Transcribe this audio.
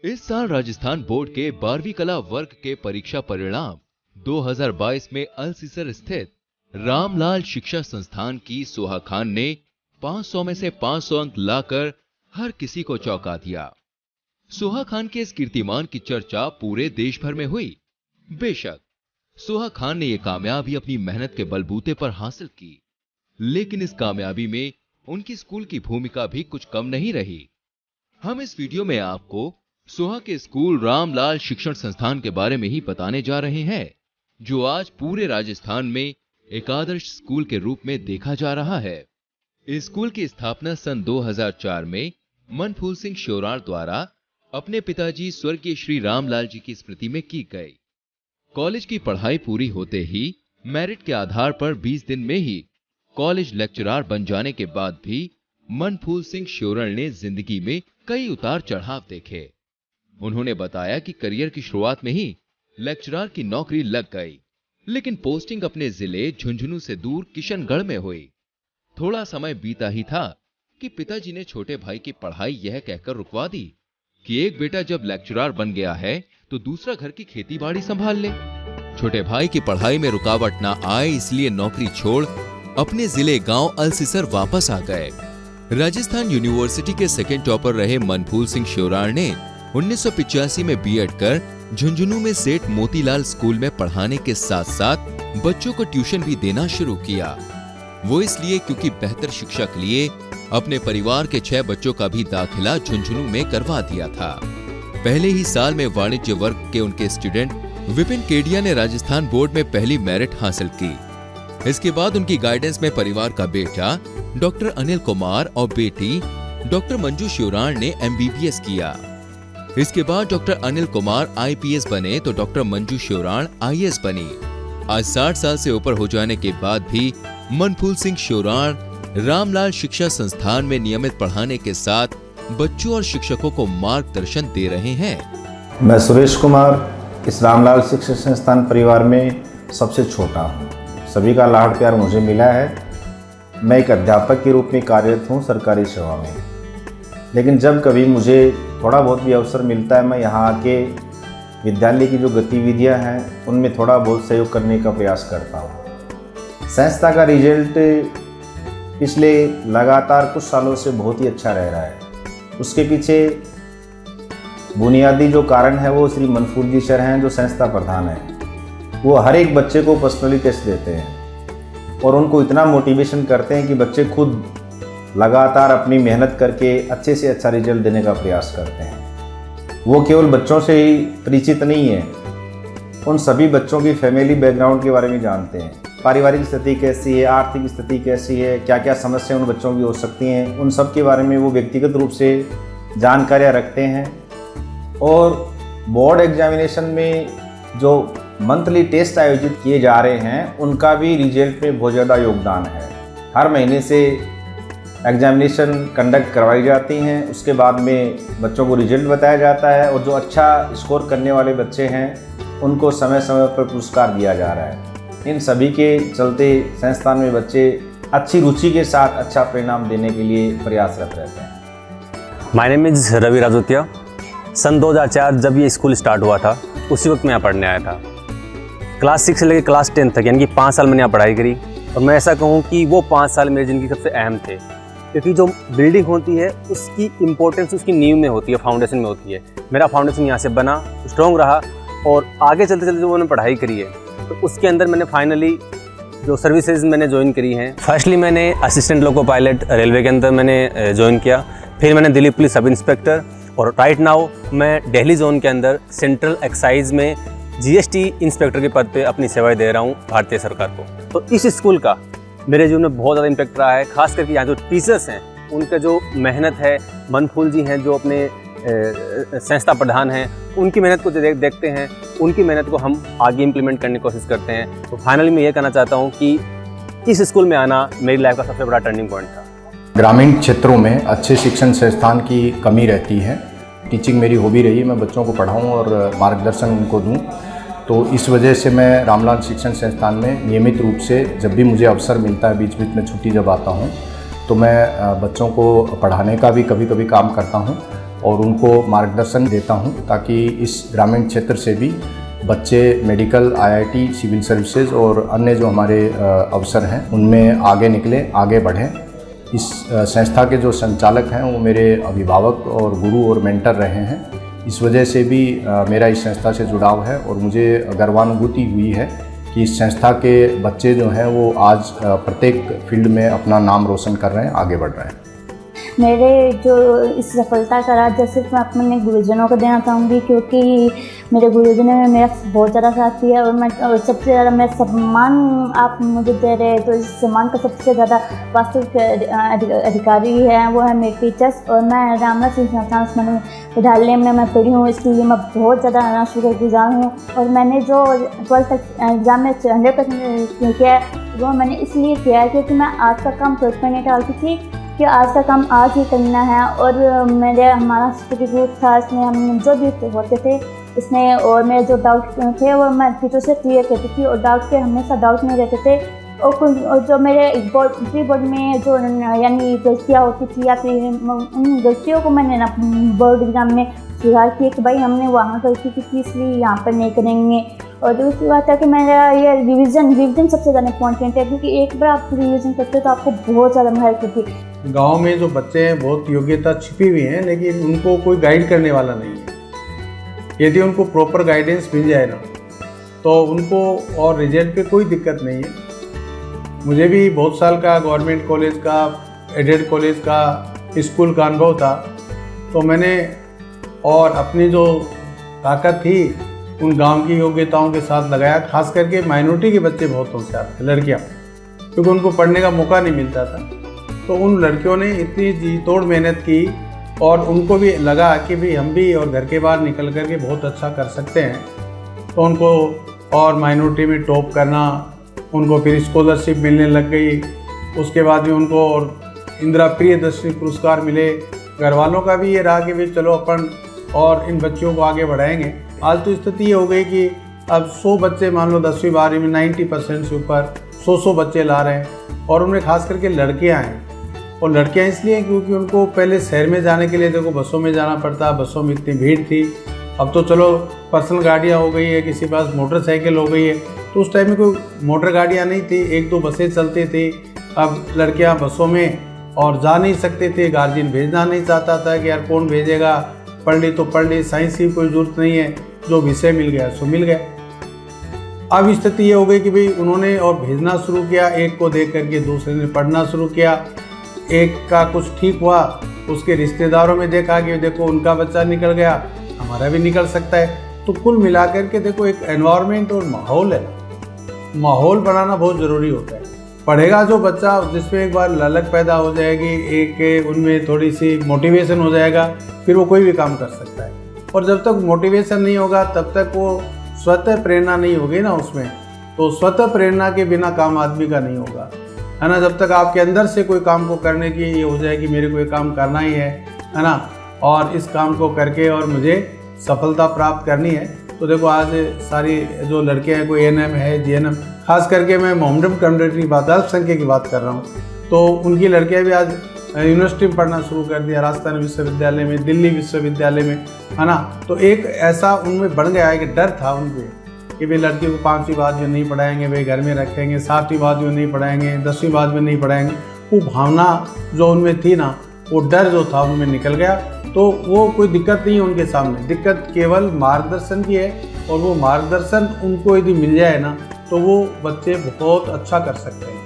इस साल राजस्थान बोर्ड के 12वीं कला वर्ग के परीक्षा परिणाम 2022 में अलसीसर स्थित रामलाल शिक्षा संस्थान की सोहा खान ने 500 में से 500 अंक लाकर हर किसी को चौंका दिया। सोहा खान के इस कीर्तिमान की चर्चा पूरे देश भर में हुई। बेशक सोहा खान ने यह कामयाबी अपनी मेहनत के बलबूते पर हासिल की, लेकिन इस कामयाबी में उनकी स्कूल की भूमिका भी कुछ कम नहीं रही। हम इस वीडियो में आपको सोहा के स्कूल रामलाल शिक्षण संस्थान के बारे में ही बताने जा रहे हैं, जो आज पूरे राजस्थान में एक आदर्श स्कूल के रूप में देखा जा रहा है। इस स्कूल की स्थापना सन 2004 में मनफूल सिंह श्योराण द्वारा अपने पिताजी स्वर्गीय श्री रामलाल जी की स्मृति में की गई। कॉलेज की पढ़ाई पूरी होते ही मेरिट के आधार पर 20 दिन में ही कॉलेज लेक्चरर बन जाने के बाद भी मनफूल सिंह श्योराण ने जिंदगी में कई उतार चढ़ाव देखे। उन्होंने बताया कि करियर की शुरुआत में ही लेक्चरर की नौकरी लग गई, लेकिन पोस्टिंग अपने जिले झुंझुनू से दूर किशनगढ़ में हुई। थोड़ा समय बीता ही था कि पिताजी ने छोटे भाई की पढ़ाई यह कहकर रुकवा दी कि एक बेटा जब लेक्चरर बन गया है तो दूसरा घर की खेती बाड़ी संभाल ले। छोटे भाई की पढ़ाई में रुकावट ना आए, इसलिए नौकरी छोड़ अपने जिले गांव अलसीसर वापस आ गए। राजस्थान यूनिवर्सिटी के सेकेंड टॉपर रहे मनफूल सिंह श्योराण ने 1985 में बीएड कर झुंझुनू में सेठ मोतीलाल स्कूल में पढ़ाने के साथ साथ बच्चों को ट्यूशन भी देना शुरू किया। वो इसलिए क्योंकि बेहतर शिक्षा के लिए अपने परिवार के 6 बच्चों का भी दाखिला झुंझुनू में करवा दिया था। पहले ही साल में वाणिज्य वर्ग के उनके स्टूडेंट विपिन केडिया ने राजस्थान बोर्ड में पहली मेरिट हासिल की। इसके बाद उनकी गाइडेंस में परिवार का बेटा डॉक्टर अनिल कुमार और बेटी डॉक्टर मंजू श्योराण ने एमबीबीएस किया। इसके बाद डॉक्टर अनिल कुमार आईपीएस बने तो डॉक्टर मंजू श्योराण आईएएस बनी। आज 60 साल से ऊपर हो जाने के बाद भी मनफूल सिंह श्योराण रामलाल शिक्षा संस्थान में नियमित पढ़ाने के साथ बच्चों और शिक्षकों को मार्गदर्शन दे रहे हैं। मैं सुरेश कुमार इस रामलाल शिक्षा संस्थान परिवार में सबसे छोटा हूँ। सभी का लाड़ प्यार मुझे मिला है। मैं एक अध्यापक के रूप में कार्यरत हूँ सरकारी सेवा में, लेकिन जब कभी मुझे थोड़ा बहुत भी अवसर मिलता है मैं यहाँ आके विद्यालय की जो गतिविधियाँ हैं उनमें थोड़ा बहुत सहयोग करने का प्रयास करता हूँ। संस्था का रिजल्ट पिछले लगातार कुछ सालों से बहुत ही अच्छा रह रहा है। उसके पीछे बुनियादी जो कारण है वो श्री मनफूल जी सर हैं, जो संस्था प्रधान हैं। वो हर एक बच्चे को पर्सनली टेस्ट देते हैं और उनको इतना मोटिवेशन करते हैं कि बच्चे खुद लगातार अपनी मेहनत करके अच्छे से अच्छा रिजल्ट देने का प्रयास करते हैं। वो केवल बच्चों से ही परिचित नहीं है, उन सभी बच्चों की फैमिली बैकग्राउंड के बारे में जानते हैं। पारिवारिक स्थिति कैसी है, आर्थिक स्थिति कैसी है, क्या क्या समस्या उन बच्चों की हो सकती हैं, उन सब के बारे में वो व्यक्तिगत रूप से जानकारियाँ रखते हैं। और बोर्ड एग्जामिनेशन में जो मंथली टेस्ट आयोजित किए जा रहे हैं उनका भी रिजल्ट में बहुत ज़्यादा योगदान है। हर महीने से एग्जामिनेशन कंडक्ट करवाई जाती हैं, उसके बाद में बच्चों को रिजल्ट बताया जाता है और जो अच्छा स्कोर करने वाले बच्चे हैं उनको समय समय पर पुरस्कार दिया जा रहा है। इन सभी के चलते संस्थान में बच्चे अच्छी रुचि के साथ अच्छा परिणाम देने के लिए प्रयासरत रहते हैं। My name is Ravi Rajotiya. सन 2004 जब ये स्कूल स्टार्ट हुआ था उसी वक्त मैं यहाँ पढ़ने आया था। क्लास 6 से लेकर क्लास 10 तक, यानी कि 5 साल मैंने यहाँ पढ़ाई करी। और मैं ऐसा कहूँ कि वो 5 साल मेरी ज़िंदगी सबसे अहम थे, क्योंकि जो बिल्डिंग होती है उसकी इम्पोर्टेंस उसकी नींव में होती है, फाउंडेशन में होती है। मेरा फाउंडेशन यहाँ से बना, स्ट्रॉन्ग रहा और आगे चलते चलते जो मैंने पढ़ाई करी है तो उसके अंदर मैंने फाइनली जो सर्विसेज मैंने ज्वाइन करी हैं। फर्स्टली मैंने असिस्टेंट लोको पायलट रेलवे के अंदर मैंने ज्वाइन किया, फिर मैंने दिल्ली पुलिस सब इंस्पेक्टर, और राइट नाउ मैं दिल्ली जोन के अंदर सेंट्रल एक्साइज में जीएसटी इंस्पेक्टर के पद पे अपनी सेवाएं दे रहा हूँ भारतीय सरकार को। तो इस स्कूल का मेरे जीवन में बहुत ज़्यादा इम्पैक्ट रहा है। खास करके यहाँ जो टीचर्स हैं उनका जो मेहनत है, मनफूल जी हैं जो अपने संस्था प्रधान हैं, उनकी मेहनत को देखते हैं, उनकी मेहनत को हम आगे इम्प्लीमेंट करने की कोशिश करते हैं। तो फाइनली मैं ये कहना चाहता हूँ कि इस स्कूल में आना मेरी लाइफ का सबसे बड़ा टर्निंग पॉइंट था। ग्रामीण क्षेत्रों में अच्छे शिक्षण संस्थान की कमी रहती है। टीचिंग मेरी हॉबी रही है, मैं बच्चों को पढ़ाऊँ और मार्गदर्शन उनको दूँ। तो इस वजह से मैं रामलाल शिक्षण संस्थान में नियमित रूप से जब भी मुझे अवसर मिलता है, बीच बीच में छुट्टी जब आता हूँ तो मैं बच्चों को पढ़ाने का भी कभी कभी काम करता हूँ। और उनको मार्गदर्शन देता हूं ताकि इस ग्रामीण क्षेत्र से भी बच्चे मेडिकल, IIT, सिविल सर्विसेज और अन्य जो हमारे अवसर हैं उनमें आगे निकलें, आगे बढ़ें। इस संस्था के जो संचालक हैं वो मेरे अभिभावक और गुरु और मेंटर रहे हैं। इस वजह से भी मेरा इस संस्था से जुड़ाव है और मुझे गर्वानुभूति हुई है कि इस संस्था के बच्चे जो हैं वो आज प्रत्येक फील्ड में अपना नाम रोशन कर रहे हैं, आगे बढ़ रहे हैं। मेरे जो इस सफलता का राज सिर्फ मैं अपने गुरुजनों को देना चाहूँगी, क्योंकि मेरे गुरुजनों ने मेरा बहुत ज़्यादा साथ दिया और सबसे ज़्यादा मेरा सम्मान आप मुझे दे रहे हैं। तो इस सम्मान का सबसे ज़्यादा वास्तविक अधिकारी है वो है मेरे टीचर्स। और मैं रामनाथ सिंह संस्थान उस्मानिया विद्यालय में मैं पढ़ी हूँ, इसलिए मैं बहुत ज़्यादा शुक्रगुजार हूँ। और मैंने जो 12th तक एग्ज़ाम में 100% किया वो मैंने इसलिए किया है क्योंकि मैं आज का काम सोच कर नहीं डालती थी कि आज का काम आज ही करना है। और हमारा स्टडी ग्रुप था, इसमें हम जो भी होते थे इसमें, और मेरे जो डाउट थे वो मैं टीचर से क्लियर करती थी और डाउट के हमेशा डाउट नहीं रहते थे। और जो मेरे प्री बोर्ड में जो यानी गलतियाँ होती थी या फिर उन गलतियों को मैंने ना बोर्ड एग्ज़ाम में सुधार किया कि भाई हमने वहाँ गलती की थी इसलिए यहाँ पर नहीं करेंगे। और दूसरी बात है कि मेरा ये रिवीजन सबसे ज़्यादा इम्पॉर्टेंट है, क्योंकि एक बार आप रिवीजन करते हो तो आपको बहुत ज़्यादा मेहनत होती है। गांव में जो बच्चे हैं बहुत योग्यता छिपी हुई है, लेकिन उनको कोई गाइड करने वाला नहीं है। यदि उनको प्रॉपर गाइडेंस मिल जाए ना तो उनको और रिजल्ट पे कोई दिक्कत नहीं है। मुझे भी बहुत साल का गवर्नमेंट कॉलेज का, एडेड कॉलेज का, स्कूल का अनुभव था। तो मैंने और अपनी जो ताकत थी उन गांव की योग्यताओं के साथ लगाया। खास करके माइनॉरिटी के बच्चे बहुत होशियार थे, लड़कियां, क्योंकि उनको पढ़ने का मौका नहीं मिलता था। तो उन लड़कियों ने इतनी जी तोड़ मेहनत की और उनको भी लगा कि भाई हम भी और घर के बाहर निकल कर के बहुत अच्छा कर सकते हैं। तो उनको और माइनॉरिटी में टॉप करना, उनको फिर स्कॉलरशिप मिलने लग गई। उसके बाद भी उनको और इंदिरा प्रियदर्शनी पुरस्कार मिले। घर वालों का भी ये रहा कि भाई चलो अपन और इन बच्चियों को आगे बढ़ाएंगे। आज तो स्थिति ये हो गई कि अब 100 बच्चे मान लो 10वीं 12वीं में 90% से ऊपर 100 बच्चे ला रहे हैं और उनमें खास करके लड़कियां हैं। और लड़कियां इसलिए क्योंकि उनको पहले शहर में जाने के लिए देखो बसों में जाना पड़ता, बसों में इतनी भीड़ थी। अब तो चलो पर्सनल गाड़ियाँ हो गई है, किसी पास मोटरसाइकिल हो गई है। तो उस टाइम में कोई मोटर गाड़ियाँ नहीं थी, 1-2 बसें चलती थी। अब लड़कियाँ बसों में और जा नहीं सकते थे, गार्जियन भेजना नहीं चाहता था कि यार कौन भेजेगा, पढ़ ली तो पढ़ ली, साइंस की कोई ज़रूरत नहीं है, जो विषय मिल गया सो मिल गया। अब स्थिति ये हो गई कि भाई उन्होंने और भेजना शुरू किया, एक को देख करके दूसरे ने पढ़ना शुरू किया। एक का कुछ ठीक हुआ, उसके रिश्तेदारों में देखा कि देखो उनका बच्चा निकल गया, हमारा भी निकल सकता है। तो कुल मिलाकर के देखो एक एनवायरनमेंट और माहौल है, माहौल बनाना बहुत ज़रूरी होता है। पढ़ेगा जो बच्चा जिसमें एक बार ललक पैदा हो जाएगी, एक उनमें थोड़ी सी मोटिवेशन हो जाएगा, फिर वो कोई भी काम कर सकता है। और जब तक मोटिवेशन नहीं होगा तब तक वो स्वतः प्रेरणा नहीं होगी ना उसमें, तो स्वतः प्रेरणा के बिना काम आदमी का नहीं होगा, है ना। जब तक आपके अंदर से कोई काम को करने की ये हो जाए कि मेरे को ये काम करना ही है ना, और इस काम को करके और मुझे सफलता प्राप्त करनी है। तो देखो आज सारी जो लड़के हैं, कोई ANM है, GNM, खास करके मैं मोहम्मडन कम्युनिटी की बात, अल्पसंख्यक की बात कर रहा हूँ, तो उनकी लड़कियाँ भी आज यूनिवर्सिटी में पढ़ना शुरू कर दिया, राजस्थान विश्वविद्यालय में, दिल्ली विश्वविद्यालय में, है ना। तो एक ऐसा उनमें बढ़ गया है कि डर था उनके कि भाई लड़कियों को 5वीं बाद में नहीं पढ़ाएंगे, भाई घर में रखेंगे, 7वीं बाद में नहीं पढ़ाएंगे, 10वीं बाद में नहीं पढ़ाएंगे। वो भावना जो उनमें थी ना, वो डर जो था उनमें निकल गया। तो वो कोई दिक्कत नहीं है उनके सामने, दिक्कत केवल मार्गदर्शन की है। और वो मार्गदर्शन उनको यदि मिल जाए ना तो वो बच्चे बहुत अच्छा कर सकते हैं।